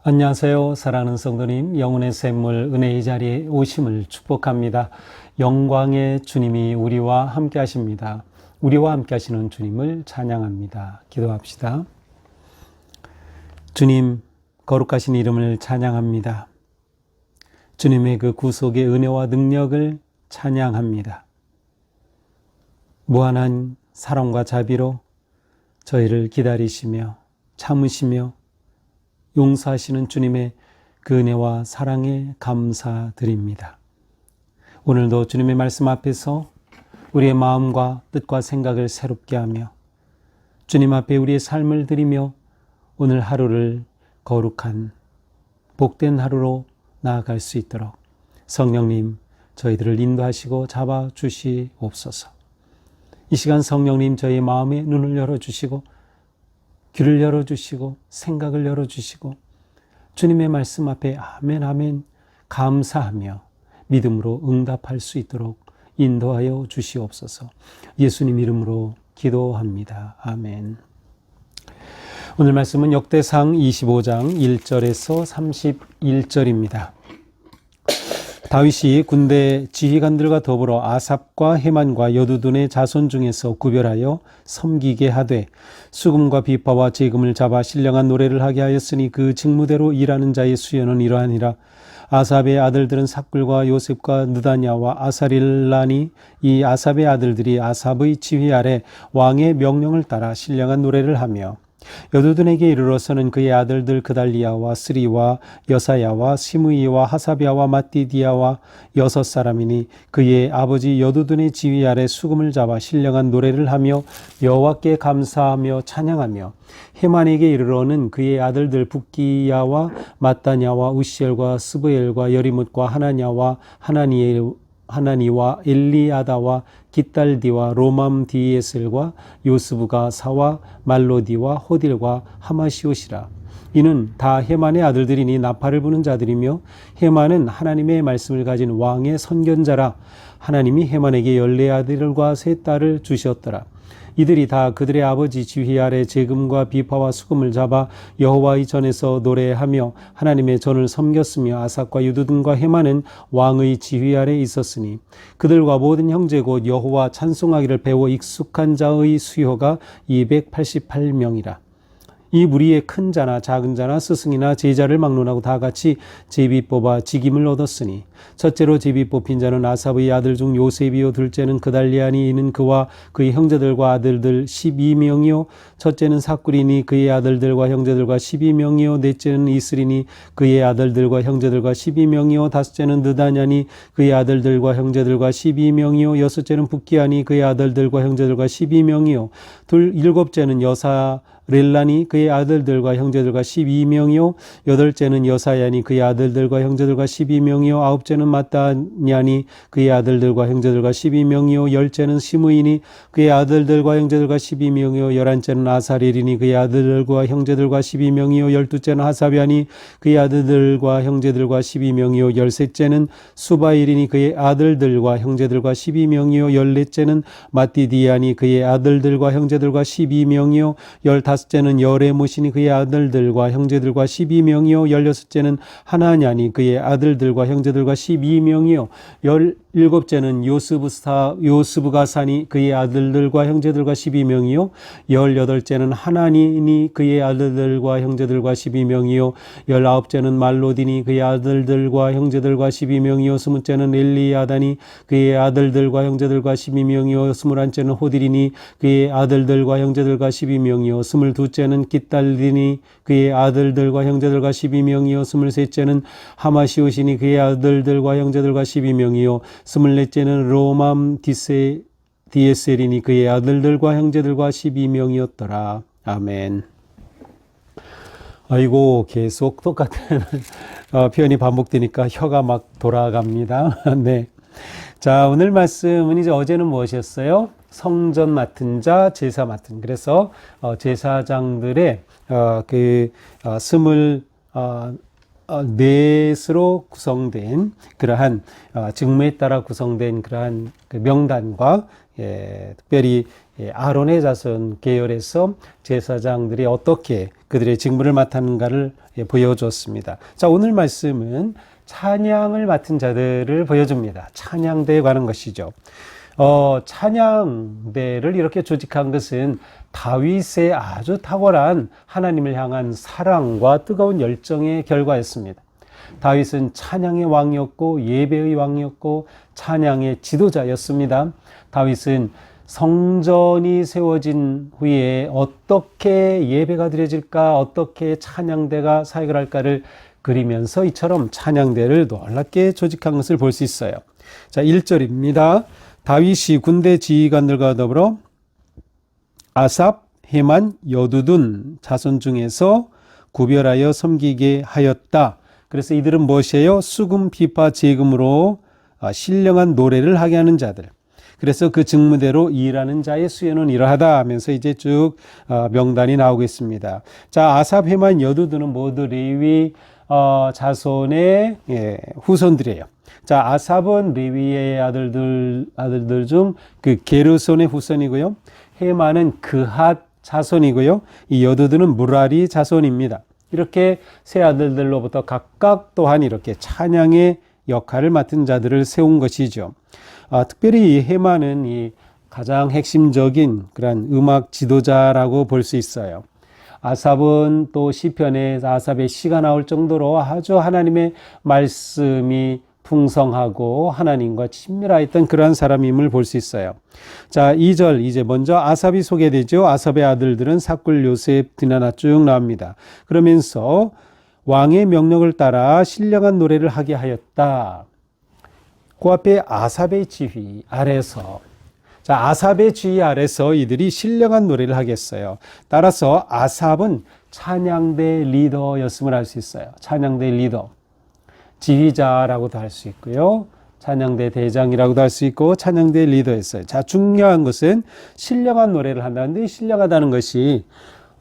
안녕하세요. 사랑하는 성도님, 영혼의 샘물 은혜의 자리에 오심을 축복합니다. 영광의 주님이 우리와 함께 하십니다. 우리와 함께 하시는 주님을 찬양합니다. 기도합시다. 주님, 거룩하신 이름을 찬양합니다. 주님의 그 구속의 은혜와 능력을 찬양합니다. 무한한 사랑과 자비로 저희를 기다리시며 참으시며 용서하시는 주님의 그 은혜와 사랑에 감사드립니다. 오늘도 주님의 말씀 앞에서 우리의 마음과 뜻과 생각을 새롭게 하며 주님 앞에 우리의 삶을 드리며 오늘 하루를 거룩한 복된 하루로 나아갈 수 있도록 성령님 저희들을 인도하시고 잡아주시옵소서. 이 시간 성령님 저희의 마음의 눈을 열어주시고 귀를 열어주시고 생각을 열어주시고 주님의 말씀 앞에 아멘 아멘 감사하며 믿음으로 응답할 수 있도록 인도하여 주시옵소서. 예수님 이름으로 기도합니다. 아멘. 오늘 말씀은 역대상 25장 1절에서 31절입니다. 다윗이 군대 지휘관들과 더불어 아삽과 헤만과 여두둔의 자손 중에서 구별하여 섬기게 하되 수금과 비파와 제금을 잡아 신령한 노래를 하게 하였으니 그 직무대로 일하는 자의 수요는 이러하니라. 아삽의 아들들은 삭굴과 요셉과 느다냐와 아사릴라니 이 아삽의 아들들이 아삽의 지휘 아래 왕의 명령을 따라 신령한 노래를 하며 여두둔에게 이르러서는 그의 아들들 그달리야와 스리와 여사야와 시므이와 하사비야와 마띠디야와 6사람이니 그의 아버지 여두둔의 지휘 아래 수금을 잡아 신령한 노래를 하며 여호와께 감사하며 찬양하며 헤만에게 이르러는 그의 아들들 붓기야와 마따냐와 우시엘과 스브엘과 여리뭇과 하나냐와 하나니와 엘리아다와 깃달디와 로맘디에셀과 요스부가 사와 말로디와 호딜과 하마시옷이라. 이는 다 헤만의 아들들이니 나팔을 부는 자들이며 헤만은 하나님의 말씀을 가진 왕의 선견자라. 하나님이 헤만에게 14아들과 3딸을 주셨더라. 이들이 다 그들의 아버지 지휘 아래 제금과 비파와 수금을 잡아 여호와의 전에서 노래하며 하나님의 전을 섬겼으며 아삽과 여두둔과 헤만은 왕의 지휘 아래 있었으니 그들과 모든 형제 곧 여호와 찬송하기를 배워 익숙한 자의 수요가 288명이라. 이 무리의 큰 자나 작은 자나 스승이나 제자를 막론하고 다 같이 제비 뽑아 직임을 얻었으니 첫째로 제비 뽑힌 자는 아삽의 아들 중 요셉이요 둘째는 그달리아니 이는 그와 그의 형제들과 아들들 12명이요 첫째는 삭굴이니 그의 아들들과 형제들과 12명이요 넷째는 이스리니 그의 아들들과 형제들과 12명이요 다섯째는 느다냐니 그의 아들들과 형제들과 12명이요 여섯째는 붓기아니 그의 아들들과 형제들과 12명이요 일곱째는 여사 렐라니 그의 아들들과 형제들과 12명이요 여덟째는 여사야니 그의 아들들과 형제들과 12명이요 아홉째는 마따냐니 그의 아들들과 형제들과 12명이요 열째는 시므이니 그의 아들들과 형제들과 12명이요 열한째는 아사릴이니 그의 아들들과 형제들과 12명이요 열두째는 하사비아니 그의 아들들과 형제들과 12명이요 열셋째는 수바일이니 그의 아들들과 형제들과 12명이요 열넷째는 마띠디아니 그의 아들들과 형제들과 12명이요 열다섯째는 여레못이니 그의 아들들과 형제들과 12명이요 열여섯째는 하나냐니 그의 아들들과 형제들과 12명이요 열일곱째는 요스부가사니 그의 아들들과 형제들과 12명이요 열여덟째는 하나니니 그의 아들들과 형제들과 12명이요 열아홉째는 말로디니 그의 아들들과 형제들과 12명이요 스물째는 엘리아다니 그의 아들들과 형제들과 12명이요 스물한째는 호딜이니 그의 아들들과 형제들과 12명이요 스물두째는 깃달디니 그의 아들들과 형제들과 12명이요 스물셋째는 하마시옷이니 그의 아들들과 형제들과 12명이요 스물넷째는 디에셀이니 그의 아들들과 형제들과 12명이었더라. 아멘. 아이고 계속 똑같은 표현이 반복되니까 혀가 막 돌아갑니다. 네. 자, 오늘 말씀은 이제 어제는 무엇이었어요? 성전 맡은 자, 제사 맡은. 그래서 제사장들의 넷으로 구성된 그러한 직무에 따라 구성된 그러한 그 명단과 특별히 아론의 자손 계열에서 제사장들이 어떻게 그들의 직무를 맡았는가를 보여줬습니다. 자, 오늘 말씀은 찬양을 맡은 자들을 보여줍니다. 찬양대에 관한 것이죠. 찬양대를 이렇게 조직한 것은 다윗의 아주 탁월한 하나님을 향한 사랑과 뜨거운 열정의 결과였습니다. 다윗은 찬양의 왕이었고 예배의 왕이었고 찬양의 지도자였습니다. 다윗은 성전이 세워진 후에 어떻게 예배가 드려질까, 어떻게 찬양대가 사역을 할까를 그리면서 이처럼 찬양대를 놀랍게 조직한 것을 볼 수 있어요. 자, 1절입니다. 다윗이 군대 지휘관들과 더불어 아삽, 헤만, 여두둔 자손 중에서 구별하여 섬기게 하였다. 그래서 이들은 무엇이에요? 수금, 비파, 제금으로 신령한 노래를 하게 하는 자들. 그래서 그 직무대로 일하는 자의 수요는 이러하다 하면서 이제 쭉 명단이 나오겠습니다. 자, 아삽, 헤만, 여두둔은 모두 레위 자손의 후손들이에요. 자, 아삽은 레위의 아들들 중 그 게르손의 후손이고요. 헤만은 그핫 자손이고요. 이 여두둔은 무라리 자손입니다. 이렇게 세 아들들로부터 각각 또한 이렇게 찬양의 역할을 맡은 자들을 세운 것이죠. 특별히 이 헤만은 이 가장 핵심적인 그런 음악 지도자라고 볼 수 있어요. 아삽은 또 시편에 아삽의 시가 나올 정도로 아주 하나님의 말씀이 풍성하고 하나님과 친밀하였던 그러한 사람임을 볼 수 있어요. 자, 2절 이제 먼저 아삽이 소개되죠. 아삽의 아들들은 삭굴, 요셉, 드나나 쭉 나옵니다. 그러면서 왕의 명령을 따라 신령한 노래를 하게 하였다. 그 앞에 아삽의 지휘 아래서, 자, 아삽의 지휘 아래서 이들이 신령한 노래를 하겠어요. 따라서 아삽은 찬양대 리더였음을 알 수 있어요. 찬양대 리더. 지휘자라고도 할 수 있고요. 찬양대 대장이라고도 할 수 있고 찬양대 리더였어요. 자, 중요한 것은 신령한 노래를 한다는데 신령하다는 것이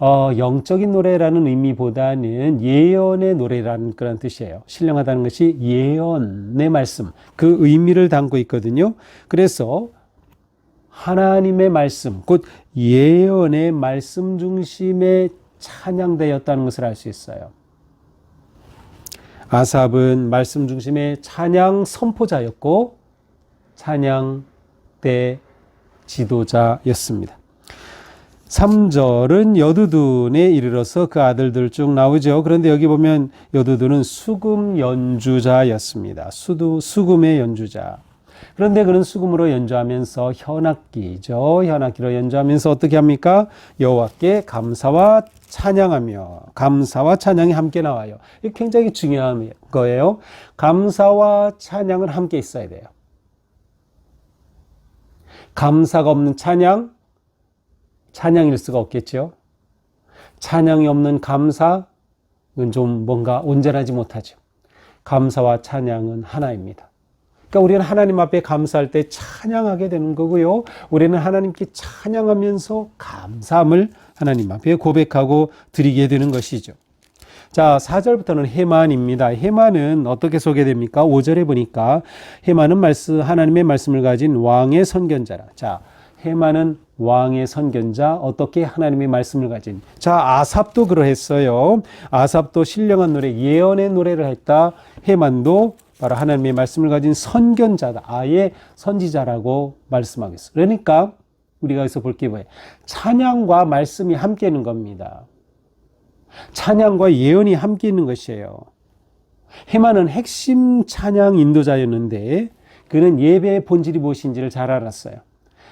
영적인 노래라는 의미보다는 예언의 노래라는 그런 뜻이에요. 신령하다는 것이 예언의 말씀, 그 의미를 담고 있거든요. 그래서 하나님의 말씀, 곧 예언의 말씀 중심의 찬양대였다는 것을 알 수 있어요. 아삽은 말씀 중심의 찬양 선포자였고 찬양대 지도자였습니다. 3절은 여두둔에 이르러서 그 아들들 쭉 나오죠. 그런데 여기 보면 여두둔은 수금 연주자였습니다. 수금의 연주자. 그런데 그는 수금으로 연주하면서 현악기죠. 현악기로 연주하면서 어떻게 합니까? 여호와께 감사와 찬양하며, 감사와 찬양이 함께 나와요. 이게 굉장히 중요한 거예요. 감사와 찬양은 함께 있어야 돼요. 감사가 없는 찬양일 수가 없겠죠. 찬양이 없는 감사는 좀 뭔가 온전하지 못하죠. 감사와 찬양은 하나입니다. 그러니까 우리는 하나님 앞에 감사할 때 찬양하게 되는 거고요. 우리는 하나님께 찬양하면서 감사함을 하나님 앞에 고백하고 드리게 되는 것이죠. 자, 4절부터는 헤만입니다. 헤만은 어떻게 소개됩니까? 5절에 보니까 헤만은 하나님의 말씀을 가진 왕의 선견자라. 자, 헤만은 왕의 선견자, 어떻게 하나님의 말씀을 가진. 자, 아삽도 그러했어요. 아삽도 신령한 노래, 예언의 노래를 했다. 헤만도 바로 하나님의 말씀을 가진 선견자다. 아예 선지자라고 말씀하겠어요. 그러니까 우리가 여기서 볼 게 뭐예요? 찬양과 말씀이 함께 있는 겁니다. 찬양과 예언이 함께 있는 것이에요. 헤만은 핵심 찬양 인도자였는데 그는 예배의 본질이 무엇인지를 잘 알았어요.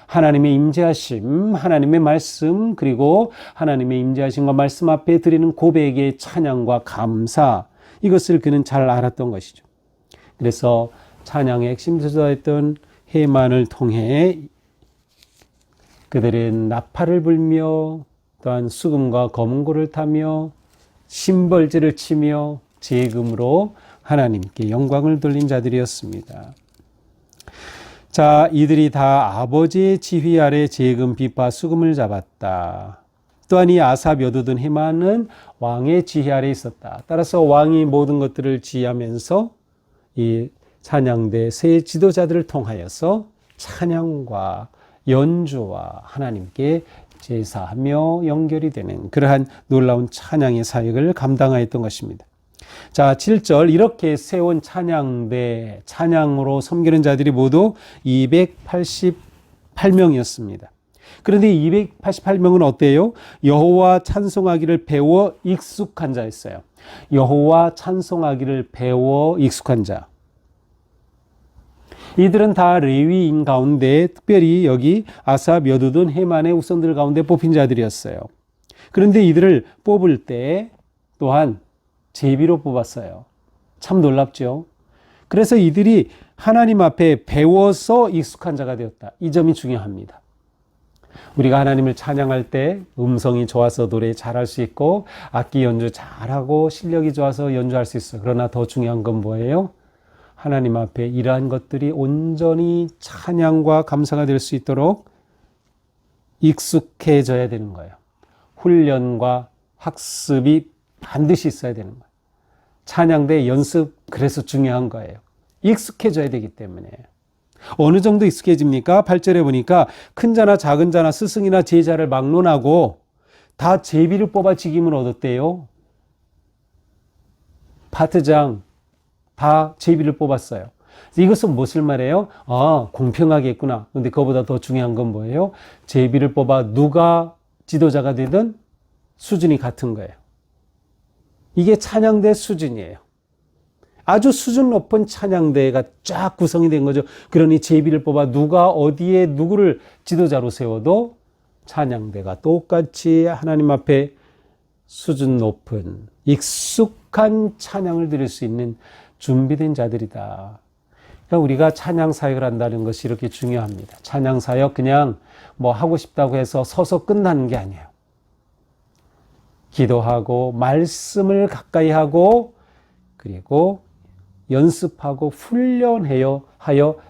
하나님의 임재하심, 하나님의 말씀, 그리고 하나님의 임재하심과 말씀 앞에 드리는 고백의 찬양과 감사, 이것을 그는 잘 알았던 것이죠. 그래서 찬양의 핵심 주자였던 헤만을 통해 그들은 나팔을 불며 또한 수금과 검은고를 타며 심벌지를 치며 제금으로 하나님께 영광을 돌린 자들이었습니다. 자, 이들이 다 아버지의 지휘 아래 제금, 비파, 수금을 잡았다. 또한 이 아삽, 여두둔, 헤만은 왕의 지휘 아래 있었다. 따라서 왕이 모든 것들을 지휘하면서 이 찬양대 세 지도자들을 통하여서 찬양과 연주와 하나님께 제사하며 연결이 되는 그러한 놀라운 찬양의 사역을 감당하였던 것입니다. 자, 7절 이렇게 세운 찬양대, 찬양으로 섬기는 자들이 모두 288명이었습니다. 그런데 288명은 어때요? 여호와 찬송하기를 배워 익숙한 자였어요. 여호와 찬송하기를 배워 익숙한 자. 이들은 다 레위인 가운데 특별히 여기 아삽, 여두둔, 헤만의 후손들 가운데 뽑힌 자들이었어요. 그런데 이들을 뽑을 때 또한 제비로 뽑았어요. 참 놀랍죠? 그래서 이들이 하나님 앞에 배워서 익숙한 자가 되었다. 이 점이 중요합니다. 우리가 하나님을 찬양할 때 음성이 좋아서 노래 잘할 수 있고 악기 연주 잘하고 실력이 좋아서 연주할 수 있어요. 그러나 더 중요한 건 뭐예요? 하나님 앞에 이러한 것들이 온전히 찬양과 감사가 될 수 있도록 익숙해져야 되는 거예요. 훈련과 학습이 반드시 있어야 되는 거예요. 찬양대 연습 그래서 중요한 거예요. 익숙해져야 되기 때문에. 어느 정도 익숙해집니까? 8절에 보니까 큰 자나 작은 자나 스승이나 제자를 막론하고 다 제비를 뽑아 직임을 얻었대요. 파트장 다 제비를 뽑았어요. 이것은 무엇을 말해요? 공평하게 했구나. 근데 그거보다 더 중요한 건 뭐예요? 제비를 뽑아 누가 지도자가 되든 수준이 같은 거예요. 이게 찬양대 수준이에요. 아주 수준 높은 찬양대가 쫙 구성이 된 거죠. 그러니 제비를 뽑아 누가 어디에 누구를 지도자로 세워도 찬양대가 똑같이 하나님 앞에 수준 높은 익숙한 찬양을 드릴 수 있는 준비된 자들이다. 그러니까 우리가 찬양 사역을 한다는 것이 이렇게 중요합니다. 찬양 사역 그냥 뭐 하고 싶다고 해서 서서 끝나는 게 아니에요. 기도하고 말씀을 가까이 하고 그리고 연습하고 훈련하여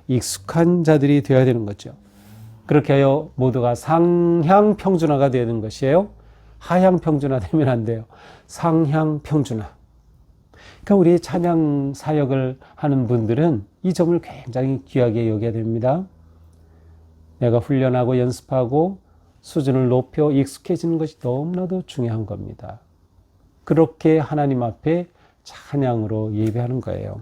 익숙한 자들이 되어야 되는 거죠. 그렇게 하여 모두가 상향 평준화가 되는 것이에요. 하향 평준화 되면 안 돼요. 상향 평준화. 그러니까 우리 찬양 사역을 하는 분들은 이 점을 굉장히 귀하게 여겨야 됩니다. 내가 훈련하고 연습하고 수준을 높여 익숙해지는 것이 너무나도 중요한 겁니다. 그렇게 하나님 앞에 찬양으로 예배하는 거예요.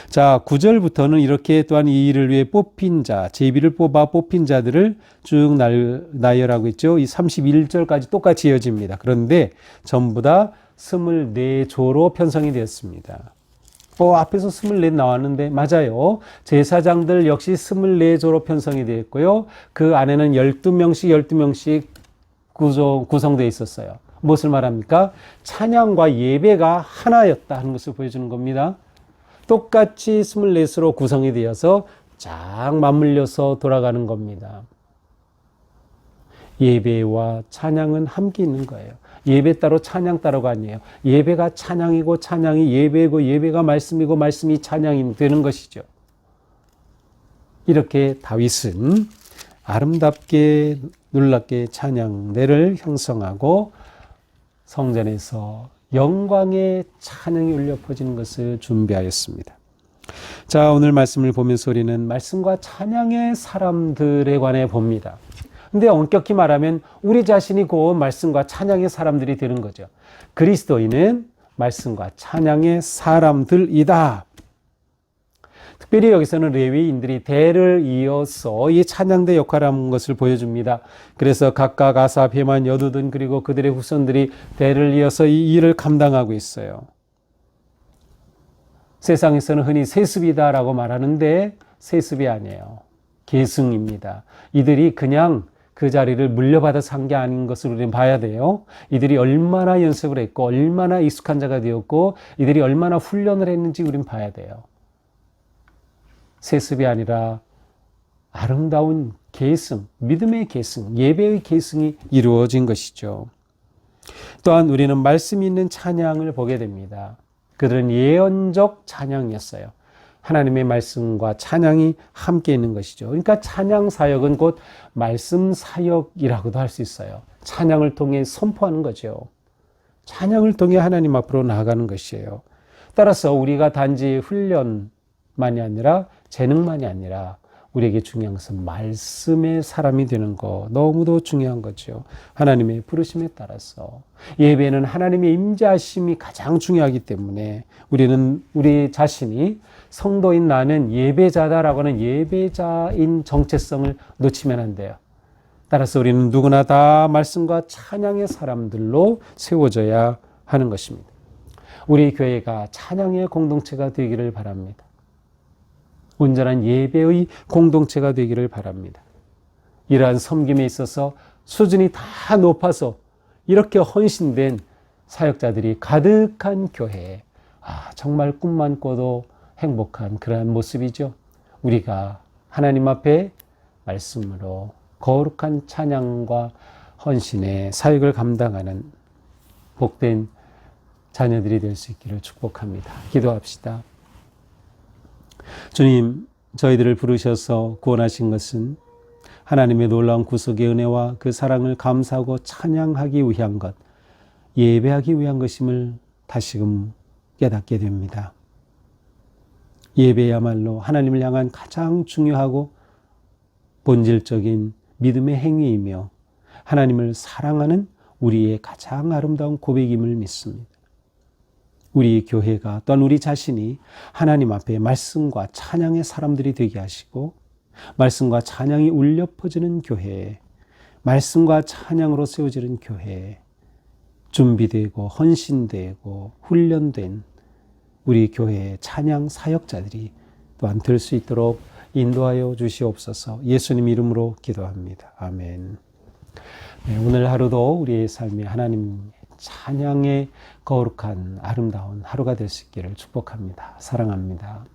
자, 9절부터는 이렇게 또한 이 일을 위해 뽑힌 자, 제비를 뽑아 뽑힌 자들을 쭉 나열하고 있죠. 이 31절까지 똑같이 이어집니다. 그런데 전부 다 24조로 편성이 되었습니다. 앞에서 24 나왔는데 맞아요. 제사장들 역시 24조로 편성이 되어 있고요. 그 안에는 12명씩 구성되어 있었어요. 무엇을 말합니까? 찬양과 예배가 하나였다 하는 것을 보여주는 겁니다. 똑같이 24수로 구성이 되어서 쫙 맞물려서 돌아가는 겁니다. 예배와 찬양은 함께 있는 거예요. 예배 따로 찬양 따로가 아니에요. 예배가 찬양이고 찬양이 예배고 예배가 말씀이고 말씀이 찬양이 되는 것이죠. 이렇게 다윗은 아름답게 놀랍게 찬양대를 형성하고 성전에서 영광의 찬양이 울려 퍼지는 것을 준비하였습니다. 자, 오늘 말씀을 보면서 우리는 말씀과 찬양의 사람들에 관해 봅니다. 근데 엄격히 말하면 우리 자신이 곧 말씀과 찬양의 사람들이 되는 거죠. 그리스도인은 말씀과 찬양의 사람들이다. 특별히 여기서는 레위인들이 대를 이어서 이 찬양대 역할을 하는 것을 보여줍니다. 그래서 각각 아삽, 헤만, 여두둔 그리고 그들의 후손들이 대를 이어서 이 일을 감당하고 있어요. 세상에서는 흔히 세습이다라고 말하는데 세습이 아니에요. 계승입니다. 이들이 그냥 그 자리를 물려받아서 한 게 아닌 것을 우리는 봐야 돼요. 이들이 얼마나 연습을 했고 얼마나 익숙한 자가 되었고 이들이 얼마나 훈련을 했는지 우리는 봐야 돼요. 세습이 아니라 아름다운 계승, 믿음의 계승, 예배의 계승이 이루어진 것이죠. 또한 우리는 말씀이 있는 찬양을 보게 됩니다. 그들은 예언적 찬양이었어요. 하나님의 말씀과 찬양이 함께 있는 것이죠. 그러니까 찬양 사역은 곧 말씀 사역이라고도 할 수 있어요. 찬양을 통해 선포하는 거죠. 찬양을 통해 하나님 앞으로 나아가는 것이에요. 따라서 우리가 단지 훈련만이 아니라 재능만이 아니라 우리에게 중요한 것은 말씀의 사람이 되는 거 너무도 중요한 거죠. 하나님의 부르심에 따라서 예배는 하나님의 임재하심이 가장 중요하기 때문에 우리는 우리 자신이 성도인 나는 예배자다라고 하는 예배자인 정체성을 놓치면 안 돼요. 따라서 우리는 누구나 다 말씀과 찬양의 사람들로 세워져야 하는 것입니다. 우리 교회가 찬양의 공동체가 되기를 바랍니다. 온전한 예배의 공동체가 되기를 바랍니다. 이러한 섬김에 있어서 수준이 다 높아서 이렇게 헌신된 사역자들이 가득한 교회, 정말 꿈만 꿔도 행복한 그러한 모습이죠. 우리가 하나님 앞에 말씀으로 거룩한 찬양과 헌신의 사역을 감당하는 복된 자녀들이 될 수 있기를 축복합니다. 기도합시다. 주님, 저희들을 부르셔서 구원하신 것은 하나님의 놀라운 구속의 은혜와 그 사랑을 감사하고 찬양하기 위한 것, 예배하기 위한 것임을 다시금 깨닫게 됩니다. 예배야말로 하나님을 향한 가장 중요하고 본질적인 믿음의 행위이며 하나님을 사랑하는 우리의 가장 아름다운 고백임을 믿습니다. 우리 교회가 또한 우리 자신이 하나님 앞에 말씀과 찬양의 사람들이 되게 하시고 말씀과 찬양이 울려 퍼지는 교회, 말씀과 찬양으로 세워지는 교회, 준비되고 헌신되고 훈련된 우리 교회의 찬양 사역자들이 또한 될 수 있도록 인도하여 주시옵소서. 예수님 이름으로 기도합니다. 아멘. 네, 오늘 하루도 우리의 삶이 하나님 찬양의 거룩한 아름다운 하루가 될 수 있기를 축복합니다. 사랑합니다.